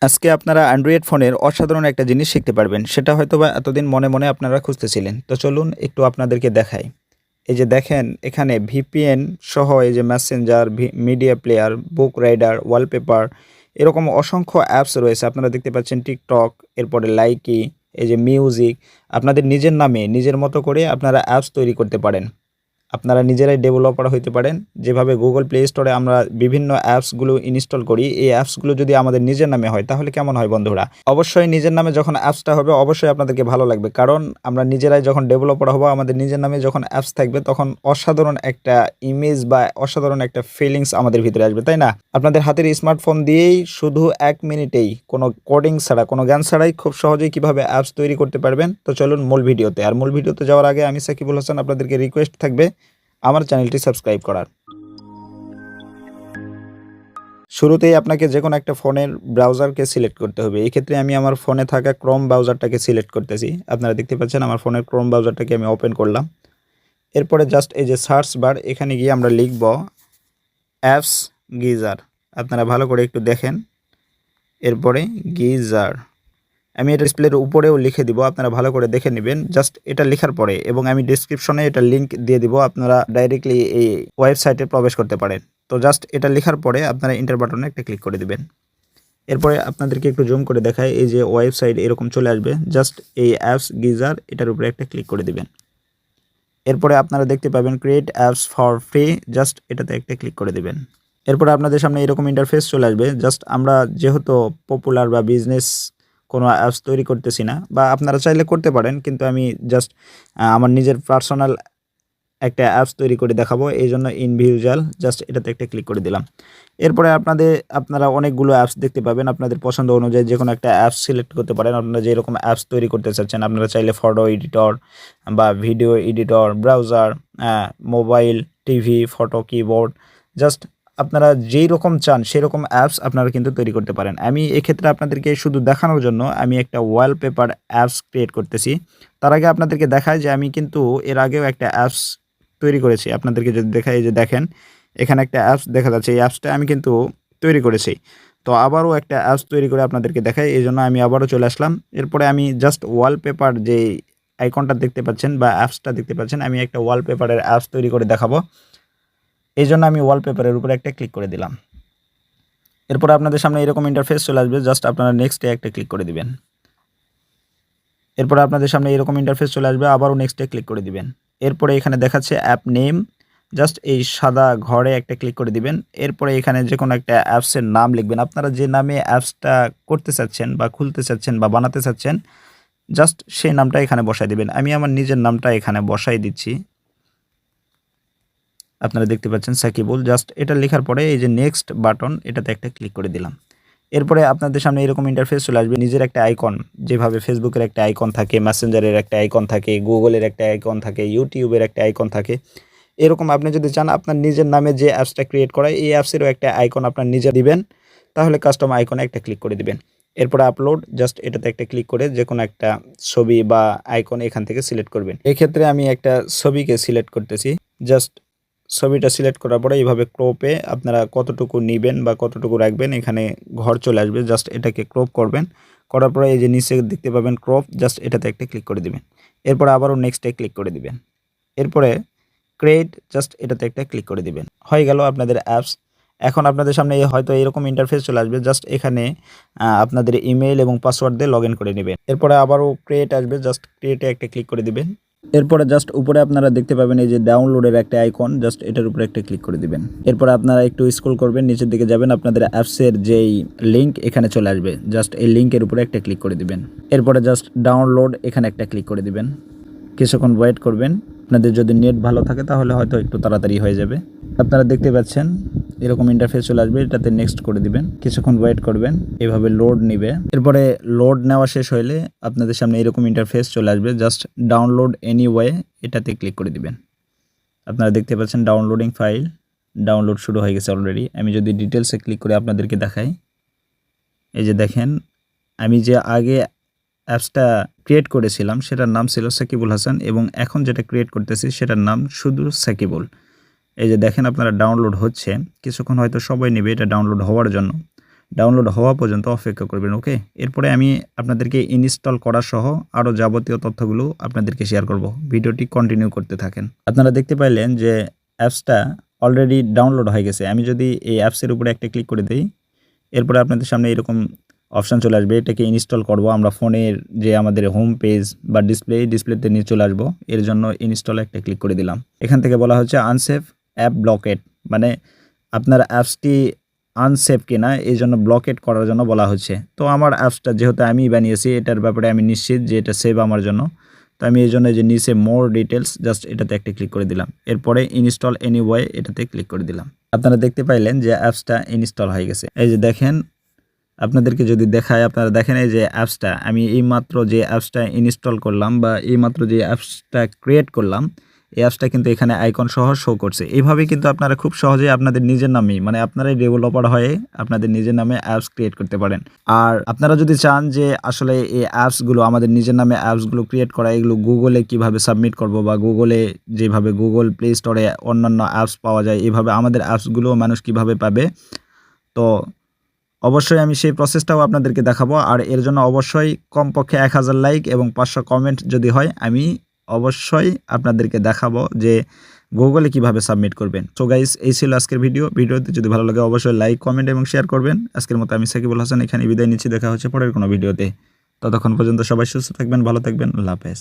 আজকে আপনারা অ্যান্ড্রয়েড ফোনের অসাধারণ একটা জিনিস শিখতে পারবেন। সেটা হয়তোবা এতদিন মনে, মনে আপনারা খুঁজতেছিলেন। তো চলুন একটু আপনাদেরকে দেখাই। এই যে দেখেন এখানে ভিপিএন সহ এই যে মেসেঞ্জার, মিডিয়া প্লেয়ার, বুক রাইডার, ওয়ালপেপার এরকম অসংখ্য অ্যাপস রয়েছে। আপনারা দেখতে পাচ্ছেন টিকটক, এরপরে লাইকি, এই যে মিউজিক। আপনাদের নিজের নামে নিজের মতো করে আপনারা অ্যাপস তৈরি করতে পারেন। আপনারা নিজেরাই ডেভেলপার হইতে পারেন। যেভাবে গুগল প্লে স্টোরে আমরা বিভিন্ন অ্যাপসগুলো ইনস্টল করি, এই অ্যাপসগুলো যদি আমাদের নিজের নামে হয় তাহলে কেমন হয় বন্ধুরা? অবশ্যই নিজের নামে যখন অ্যাপসটা হবে অবশ্যই আপনাদেরকে ভালো লাগবে। কারণ আমরা নিজেরাই যখন ডেভেলপার হব, আমাদের নিজের নামে যখন অ্যাপস থাকবে তখন অসাধারণ একটা ইমেজ বা অসাধারণ একটা ফিলিংস আমাদের ভিতরে আসবে, তাই না? আপনাদের হাতের স্মার্টফোন দিয়েই শুধু ১ মিনিটেই কোনো কোডিং ছাড়া, কোনো জ্ঞান ছাড়াই খুব সহজেই কিভাবে অ্যাপস তৈরি করতে পারবেন। তো চলুন মূল ভিডিওতে। আর মূল ভিডিওতে যাওয়ার আগে আমি সাকিবুল হাসান আপনাদেরকে রিকোয়েস্ট থাকবে আমার চ্যানেলটি সাবস্ক্রাইব করার। শুরুতেই আপনাকে যে কোনো একটা ফোনের ব্রাউজারকে সিলেক্ট করতে হবে। এই ক্ষেত্রে আমি আমার ফোনে থাকা ক্রোম ব্রাউজারটাকে সিলেক্ট করতেছি। আপনারা দেখতে পাচ্ছেন আমার ফোনের ক্রোম ব্রাউজারটাকে আমি ওপেন করলাম। এরপরে জাস্ট এই যে সার্চ বার, এখানে গিয়ে আমরা লিখব অ্যাপস গিজার। আপনারা ভালো করে একটু দেখেন। এরপরে গিজার আমি এটা ডিসপ্লের উপরেও লিখে দিব, আপনারা ভালো করে দেখে নেবেন। জাস্ট এটা লেখার পরে এবং আমি ডেসক্রিপশনে এটা লিংক দিয়ে দিব, আপনারা ডাইরেক্টলি এই ওয়েবসাইটে প্রবেশ করতে পারেন। তো জাস্ট এটা লেখার পরে আপনারা এন্টার বাটনে একটা ক্লিক করে দিবেন। এরপরে আপনাদেরকে একটু জুম করে দেখায়, এই যে ওয়েবসাইট এরকম চলে আসবে। জাস্ট এই অ্যাপস গিজার এটার উপরে একটা ক্লিক করে দিবেন। এরপরে আপনারা দেখতে পাবেন create apps for free, just এটাতে একটা ক্লিক করে দিবেন। এরপরে আপনাদের সামনে এরকম ইন্টারফেস চলে আসবে। জাস্ট আমরা যেহেতু পপুলার বা বিজনেস কোনো অ্যাপস তৈরি করতেছি না, বা আপনারা চাইলে করতে পারেন, কিন্তু আমি জাস্ট আমার নিজের পার্সোনাল একটা অ্যাপস তৈরি করে দেখাবো, এই জন্য ইনভিজুয়াল জাস্ট এটাতে একটা ক্লিক করে দিলাম। এরপরে আপনারা অনেকগুলো অ্যাপস দেখতে পাবেন। আপনাদের পছন্দ অনুযায়ী যে কোনো একটা অ্যাপস সিলেক্ট করতে পারেন। আপনারা যেরকম অ্যাপস তৈরি করতে চাচ্ছেন, আপনারা চাইলে ফটো এডিটর বা video editor, browser, mobile, TV, photo, keyboard, just আপনারা যেই রকম চান সেরকম অ্যাপস আপনারা কিন্তু তৈরি করতে পারেন। আমি এক্ষেত্রে আপনাদেরকে শুধু দেখানোর জন্য আমি একটা ওয়ালপেপার অ্যাপস ক্রিয়েট করতেছি। তার আগে আপনাদেরকে দেখাই যে আমি কিন্তু এর আগেও একটা অ্যাপস তৈরি করেছি। আপনাদেরকে যদি দেখাই, এই যে দেখেন এখানে একটা অ্যাপস দেখা যাচ্ছে, এই অ্যাপসটা আমি কিন্তু তৈরি করেছি। তো আবারও একটা অ্যাপস তৈরি করে আপনাদেরকে দেখাই, এই জন্য আমি আবারও চলে আসলাম। এরপরে আমি জাস্ট ওয়ালপেপার যে আইকনটা দেখতে পাচ্ছেন বা অ্যাপসটা দেখতে পাচ্ছেন, আমি একটা ওয়ালপেপারের অ্যাপস তৈরি করে দেখাবো। এই জন্য আমি ওয়ালপেপারের উপরে একটা ক্লিক করে দিলাম। এরপরে আপনাদের সামনে এরকম ইন্টারফেস চলে আসবে। জাস্ট আপনারা নেক্সটে একটা ক্লিক করে দিবেন। এরপরে আপনাদের সামনে এরকম ইন্টারফেস চলে আসবে, আবারও নেক্সটে ক্লিক করে দিবেন। এরপরে এখানে দেখাচ্ছে অ্যাপ নেম, জাস্ট এই সাদা ঘরে একটা ক্লিক করে দিবেন। এরপরে এখানে যে কোনো একটা অ্যাপসের নাম লিখবেন। আপনারা যে নামে অ্যাপসটা করতে চাচ্ছেন বা খুলতে চাচ্ছেন বা বানাতে চাচ্ছেন, জাস্ট সেই নামটা এখানে বসাই দিবেন। আমি আমার নিজের নামটা এখানে বসাই দিচ্ছি। আপনারা দেখতে পাচ্ছেন সাকিবুল। জাস্ট এটা লেখার পরে এই যে নেক্সট বাটন, এটাতে একটা ক্লিক করে দিলাম। এরপরে আপনাদের সামনে এরকম ইন্টারফেস চলে আসবে। নিজের একটা আইকন, যেভাবে ফেসবুকের একটা আইকন থাকে, মেসেঞ্জারের একটা আইকন থাকে, গুগলের একটা আইকন থাকে, ইউটিউবের একটা আইকন থাকে, এরকম আপনি যদি চান আপনার নিজের নামে যে অ্যাপসটা ক্রিয়েট করা, এই অ্যাপসেরও একটা আইকন আপনার নিজে দিবেন। তাহলে কাস্টম আইকনে একটা ক্লিক করে দিবেন। এরপরে আপলোড, জাস্ট এটাতে একটা ক্লিক করে যে কোনো একটা ছবি বা আইকন এখান থেকে সিলেক্ট করবেন। এক্ষেত্রে আমি একটা ছবিকে সিলেক্ট করতেছি। জাস্ট ছবিটা সিলেক্ট করার পরে এইভাবে ক্রপে আপনারা কতটুকু নেবেন বা কতটুকু রাখবেন এখানে ঘর চলে আসবে। জাস্ট এটাকে ক্রপ করবেন। করার পরে এই যে নিচে দেখতে পাবেন ক্রপ, জাস্ট এটাতে একটা ক্লিক করে দিবেন। এরপর আবারও নেক্সটে ক্লিক করে দিবেন। এরপরে ক্রিয়েট, জাস্ট এটাতে একটা ক্লিক করে দিবেন। হয়ে গেল আপনাদের অ্যাপস। এখন আপনাদের সামনে হয়তো এরকম ইন্টারফেস চলে আসবে। জাস্ট এখানে আপনাদের ইমেইল এবং পাসওয়ার্ড দিয়ে লগ ইন করে নেবেন। এরপরে আবারও ক্রিয়েট আসবে, জাস্ট ক্রিয়েটে একটা ক্লিক করে দিবেন। এরপরে জাস্ট উপরে আপনারা দেখতে পাবেন এই যে ডাউনলোডের একটা আইকন, জাস্ট এটার উপরে একটা ক্লিক করে দিবেন। এরপর আপনারা একটু স্ক্রল করবেন, নিচের দিকে যাবেন, আপনাদের অ্যাপসের যেই লিঙ্ক এখানে চলে আসবে। জাস্ট এই লিঙ্কের উপরে একটা ক্লিক করে দিবেন। এরপরে জাস্ট ডাউনলোড এখানে একটা ক্লিক করে দিবেন। কিছুক্ষণ ওয়েট করবেন। আপনাদের যদি নেট ভালো থাকে তাহলে হয়তো একটু তাড়াতাড়ি হয়ে যাবে। আপনারা দেখতে পাচ্ছেন এরকম ইন্টারফেস চলে আসবে, এটাতে নেক্সট করে দিবেন। কিছুক্ষণ ওয়েট করবেন, এভাবে লোড নিবে। এরপরে লোড নেওয়া শেষ হইলে আপনাদের সামনে এরকম ইন্টারফেস চলে আসবে। জাস্ট ডাউনলোড এনিওয়ে এটাতে ক্লিক করে দিবেন। আপনারা দেখতে পাচ্ছেন ডাউনলোডিং ফাইল, ডাউনলোড শুরু হয়ে গেছে অলরেডি। আমি যদি ডিটেলসে ক্লিক করে আপনাদেরকে দেখাই, এই যে দেখেন আমি যে আগে অ্যাপসটা ক্রিয়েট করেছিলাম সেটার নাম ছিল সাকিবুল হাসান, এবং এখন যেটা ক্রিয়েট করতেছি সেটার নাম শুধু সাকিবুল। এই যে দেখেন আপনারা ডাউনলোড হচ্ছে, কিছুক্ষণ হয়তো সময় নেবে এটা ডাউনলোড হওয়ার জন্য। ডাউনলোড হওয়া পর্যন্ত অপেক্ষা করবেন। ওকে, এরপরে আমি আপনাদেরকে ইনস্টল করা সহ আরও যাবতীয় তথ্যগুলো আপনাদেরকে শেয়ার করব। ভিডিওটি কন্টিনিউ করতে থাকেন। আপনারা দেখতে পাইলেন যে অ্যাপসটা অলরেডি ডাউনলোড হয়ে গেছে। আমি যদি এই অ্যাপসের উপরে একটা ক্লিক করে দিই, এরপরে আপনাদের সামনে এরকম অপশান চলে আসবে। এটাকে ইনস্টল করব আমরা ফোনের যে আমাদের হোম পেজ বা ডিসপ্লেতে নিয়ে চলে আসবো। এর জন্য ইনস্টলে একটা ক্লিক করে দিলাম। এখান থেকে বলা হচ্ছে আনসেফ অ্যাপ ব্লকেড, মানে আপনার অ্যাপসটি আনসেফ কিনা এই জন্য ব্লকেট করার জন্য বলা হচ্ছে। তো আমার অ্যাপসটা যেহেতু আমি বানিয়েছি, এটার ব্যাপারে আমি নিশ্চিত যে এটা সেভ আমার জন্য। তো আমি এই জন্য যে নিচে মোর ডিটেলস জাস্ট এটাতে একটা ক্লিক করে দিলাম। এরপরে ইনস্টল এনিওয়ে এটাতে ক্লিক করে দিলাম। আপনারা দেখতে পাইলেন যে অ্যাপসটা ইনস্টল হয়ে গেছে। এই যে দেখেন, আপনাদেরকে যদি দেখায়, আপনারা দেখেন এই যে অ্যাপসটা আমি এইমাত্র যে অ্যাপসটা ইনস্টল করলাম বা এইমাত্র যে অ্যাপসটা ক্রিয়েট করলাম, এই অ্যাপসটা কিন্তু এখানে আইকন সহ শো করছে। এইভাবেই কিন্তু আপনারা খুব সহজেই আপনাদের নিজের নামেই, মানে আপনারাই ডেভেলপার হয়ে আপনাদের নিজের নামে অ্যাপস ক্রিয়েট করতে পারেন। আর আপনারা যদি চান যে আসলে এই অ্যাপসগুলো আমাদের নিজের নামে অ্যাপসগুলো ক্রিয়েট করা, এগুলো গুগলে কিভাবে সাবমিট করব বা গুগলে যেভাবে গুগল প্লে স্টোরে অন্যান্য অ্যাপস পাওয়া যায়, এভাবে আমাদের অ্যাপসগুলো মানুষ কিভাবে পাবে, তো অবশ্যই আমি সেই প্রসেসটাও আপনাদেরকে দেখাবো। আর এর জন্য অবশ্যই কমপক্ষে 1000 লাইক এবং 500 কমেন্ট যদি হয়, আমি অবশ্যই আপনাদেরকে দেখাবো যে গুগলে কিভাবে সাবমিট করবেন। সো গাইস, এই ছিল আজকের ভিডিওতে যদি ভালো লাগে অবশ্যই লাইক, কমেন্ট এবং শেয়ার করবেন। আজকের মতো আমি সাকিবুল হাসান এখানে বিদায় নিচ্ছি। দেখা হচ্ছে পরের কোনো ভিডিওতে। ততক্ষণ পর্যন্ত সবাই সুস্থ থাকবেন, ভালো থাকবেন। আল্লাহ হাফেজ।